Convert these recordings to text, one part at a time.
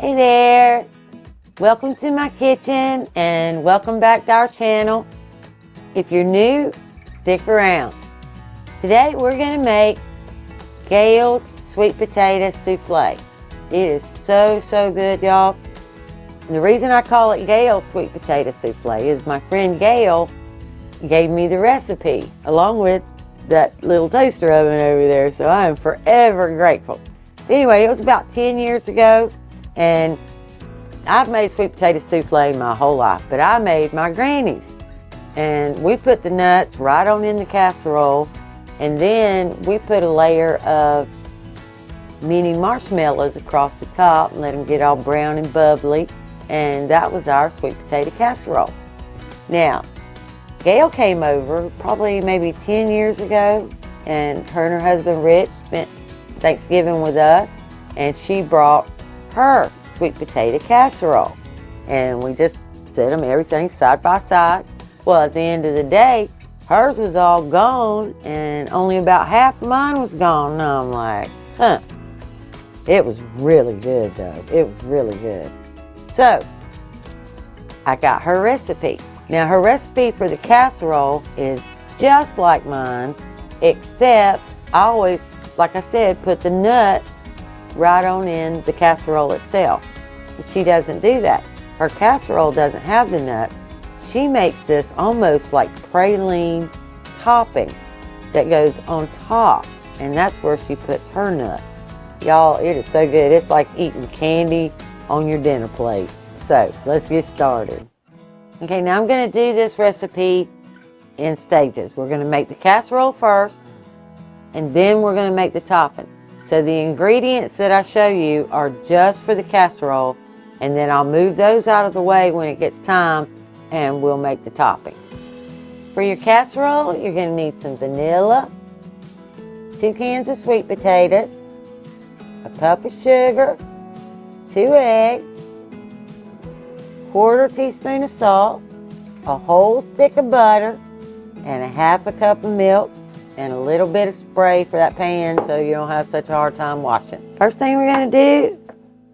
Hey there, welcome to my kitchen and welcome back to our channel. If you're new, stick around. Today we're going to make Gail's sweet potato souffle. It is so good, y'all. And the reason I call it Gail's sweet potato souffle is my friend Gail gave me the recipe along with that little toaster oven over there, so I am forever grateful. Anyway, it was about 10 years ago. And I've made sweet potato souffle my whole life, but I made my granny's. And we put the nuts right on in the casserole, and then we put a layer of mini marshmallows across the top and let them get all brown and bubbly. And that was our sweet potato casserole. Now, Gail came over probably maybe 10 years ago, and her husband Rich spent Thanksgiving with us, and she brought her sweet potato casserole, and we just set them everything side by side. Well, at the end of the day, hers was all gone and only about half of mine was gone. And I'm like, it was really good though. It was really good. So I got her recipe. Now her recipe for the casserole is just like mine, except I always, like I said, put the nuts right on in the casserole itself. But she doesn't do that. Her casserole doesn't have the nuts. She makes this almost like praline topping that goes on top, and that's where she puts her nuts. Y'all, it is so good. It's like eating candy on your dinner plate. So let's get started. Okay, now I'm going to do this recipe in stages. We're going to make the casserole first, and then we're going to make the topping. So the ingredients that I show you are just for the casserole, and then I'll move those out of the way when it gets time and we'll make the topping. For your casserole, you're going to need some vanilla, 2 cans of sweet potatoes, a cup of sugar, 2 eggs, 1/4 teaspoon of salt, a whole stick of butter, and 1/2 cup of milk, and a little bit of spray for that pan so you don't have such a hard time washing. First thing we're going to do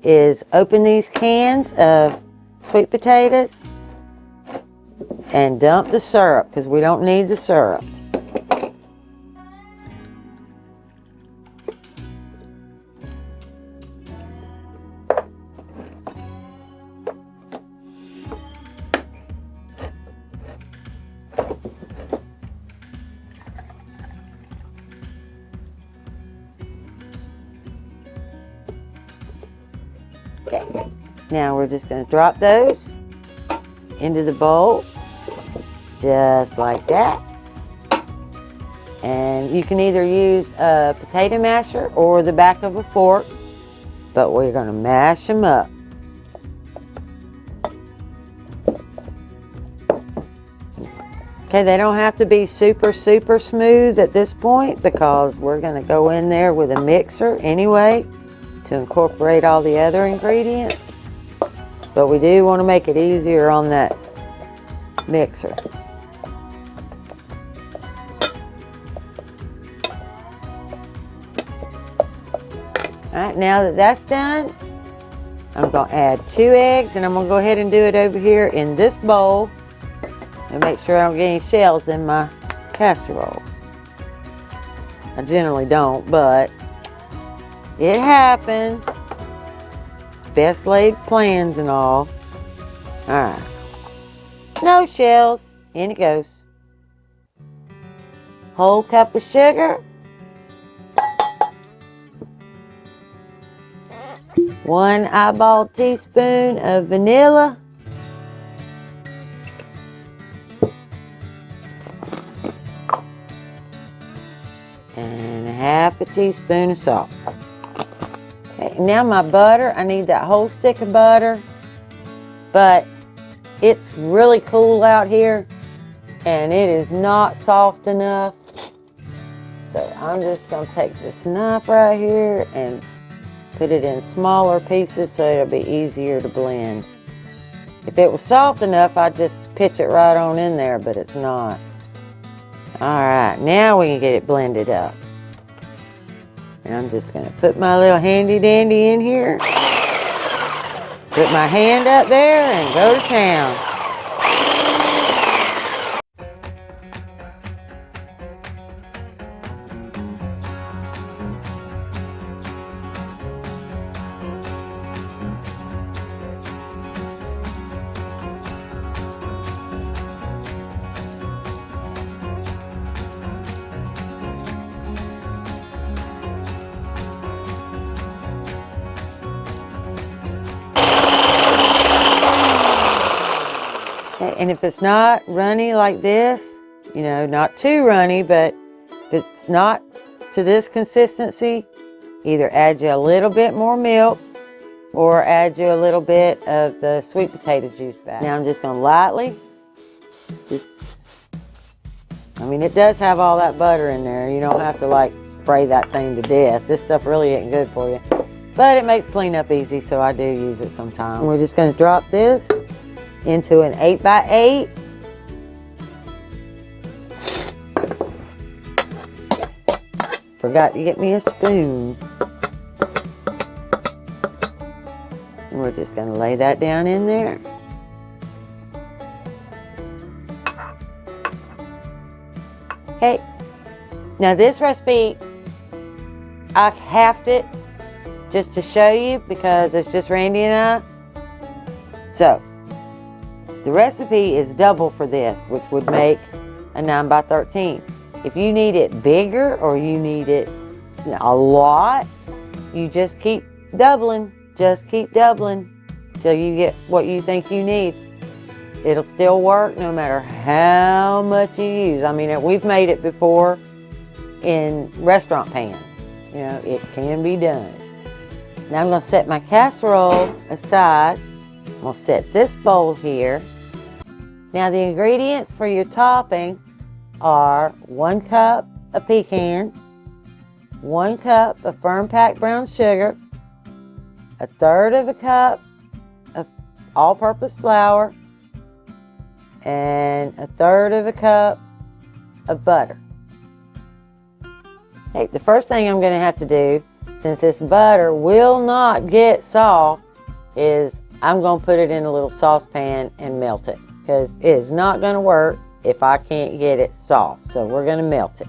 is open these cans of sweet potatoes and dump the syrup because we don't need the syrup. Okay, now we're just going to drop those into the bowl, just like that. And you can either use a potato masher or the back of a fork, but we're going to mash them up. Okay, they don't have to be super smooth at this point because we're going to go in there with a mixer anyway to incorporate all the other ingredients, but we do want to make it easier on that mixer. Alright, now that that's done, I'm going to add 2 eggs, and I'm going to go ahead and do it over here in this bowl and make sure I don't get any shells in my casserole. I generally don't, but it happens. Best laid plans and all. Alright. No shells. In it goes. Whole cup of sugar. 1 eyeball teaspoon of vanilla. And 1/2 teaspoon of salt. Okay, now my butter, I need that whole stick of butter, but it's really cool out here and it is not soft enough. So I'm just going to take this knife right here and put it in smaller pieces so it'll be easier to blend. If it was soft enough, I'd just pitch it right on in there, but it's not. Alright, now we can get it blended up. And I'm just going to put my little handy dandy in here. Put my hand up there and go to town. And if it's not runny like this, you know, not too runny, but if it's not to this consistency, either add you a little bit more milk or add you a little bit of the sweet potato juice back. Now I'm just going to lightly, I mean, it does have all that butter in there. You don't have to like spray that thing to death. This stuff really ain't good for you. But it makes cleanup easy, so I do use it sometimes. We're just going to drop this into an 8x8. Forgot to get me a spoon. And we're just going to lay that down in there. Okay. Now this recipe, I've halved it just to show you because it's just Randy and I. So, the recipe is double for this, which would make a 9x13. If you need it bigger or you need it a lot, you just keep doubling. Just keep doubling till you get what you think you need. It'll still work no matter how much you use. I mean, we've made it before in restaurant pans. You know, it can be done. Now I'm going to set my casserole aside. I'm going to set this bowl here. Now the ingredients for your topping are 1 cup of pecans, 1 cup of firm packed brown sugar, 1/3 of a cup of all-purpose flour, and 1/3 of a cup of butter. Okay, the first thing I'm going to have to do, since this butter will not get soft, is I'm going to put it in a little saucepan and melt it. Because it is not going to work if I can't get it soft. So we're going to melt it.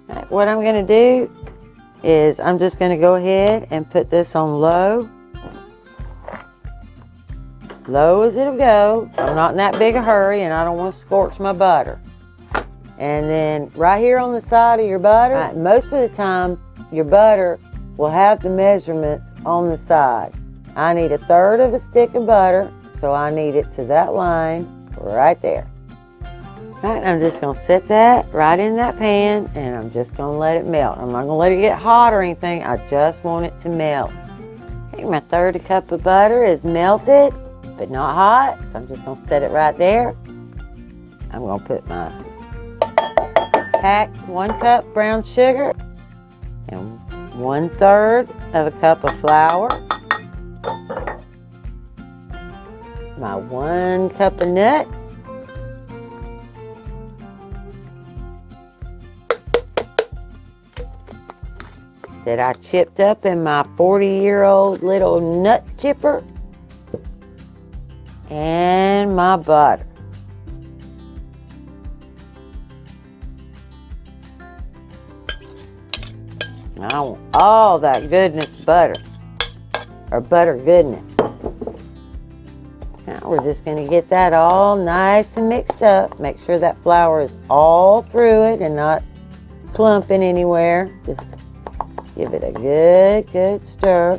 All right, what I'm going to do is I'm just going to go ahead and put this on low. Low as it'll go. I'm not in that big a hurry and I don't want to scorch my butter. And then right here on the side of your butter, right, most of the time your butter will have the measurements on the side. I need 1/3 of a stick of butter. So I need it to that line right there. All right, I'm just going to set that right in that pan and I'm just going to let it melt. I'm not going to let it get hot or anything. I just want it to melt. Okay, my 1/3 cup of butter is melted, but not hot. So I'm just going to set it right there. I'm going to put my packed 1 cup brown sugar and 1/3 of a cup of flour. My 1 cup of nuts. That I chipped up in my 40-year-old little nut chipper. And my butter. I want all that goodness butter. Or butter goodness. Now we're just going to get that all nice and mixed up. Make sure that flour is all through it and not clumping anywhere. Just give it a good stir.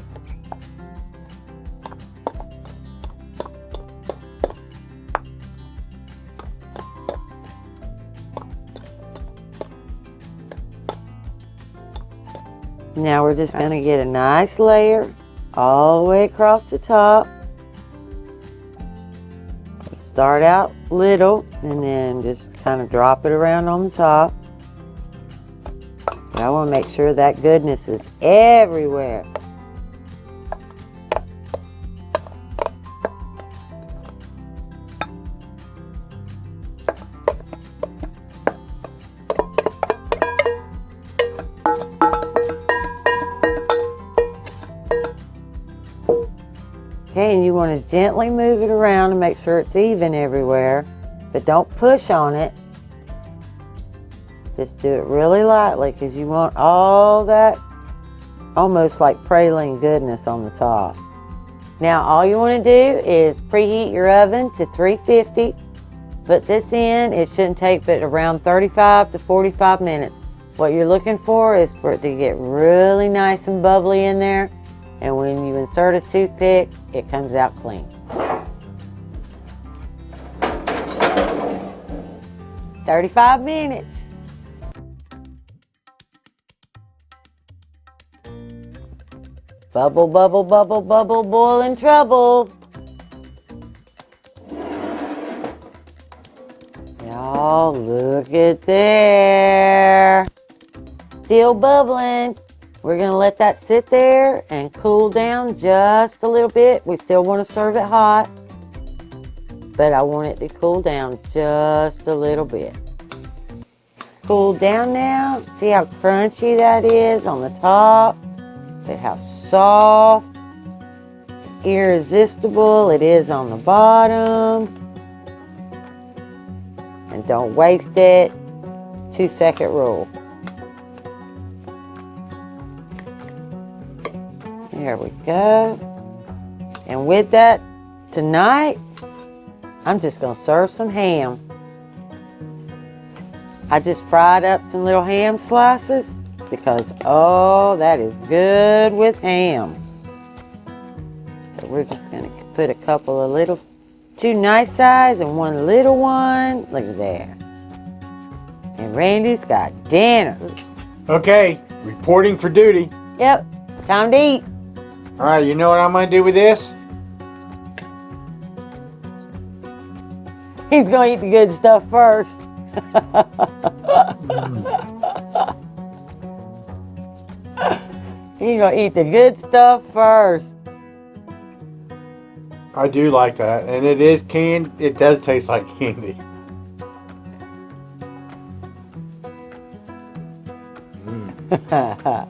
Now we're just going to get a nice layer all the way across the top. Start out little and then just kind of drop it around on the top. But I want to make sure that goodness is everywhere. Okay, and you want to gently move it around to make sure it's even everywhere, but don't push on it. Just do it really lightly because you want all that almost like praline goodness on the top. Now all you want to do is preheat your oven to 350. Put this in. It shouldn't take but around 35 to 45 minutes. What you're looking for is for it to get really nice and bubbly in there. And when you insert a toothpick, it comes out clean. 35 minutes. Bubble, bubble, bubble, bubble, boiling trouble. Y'all, look at there. Still bubbling. We're going to let that sit there and cool down just a little bit. We still want to serve it hot, but I want it to cool down just a little bit. Cool down now. See how crunchy that is on the top? But how soft, irresistible it is on the bottom. And don't waste it. 2-second rule. There we go. And with that, tonight, I'm just going to serve some ham. I just fried up some little ham slices because, oh, that is good with ham. So we're just going to put a couple of little, 2 nice size and 1 little one. Look at there. And Randy's got dinner. Okay, reporting for duty. Yep, time to eat. All right, you know what I'm going to do with this? He's going to eat the good stuff first. He's going to eat the good stuff first. I do like that, and it is canned. It does taste like candy.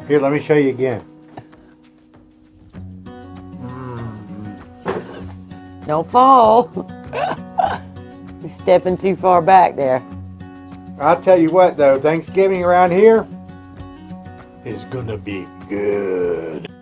Here, let me show you again. Don't fall. You're stepping too far back there. I'll tell you what, though, Thanksgiving around here is gonna be good.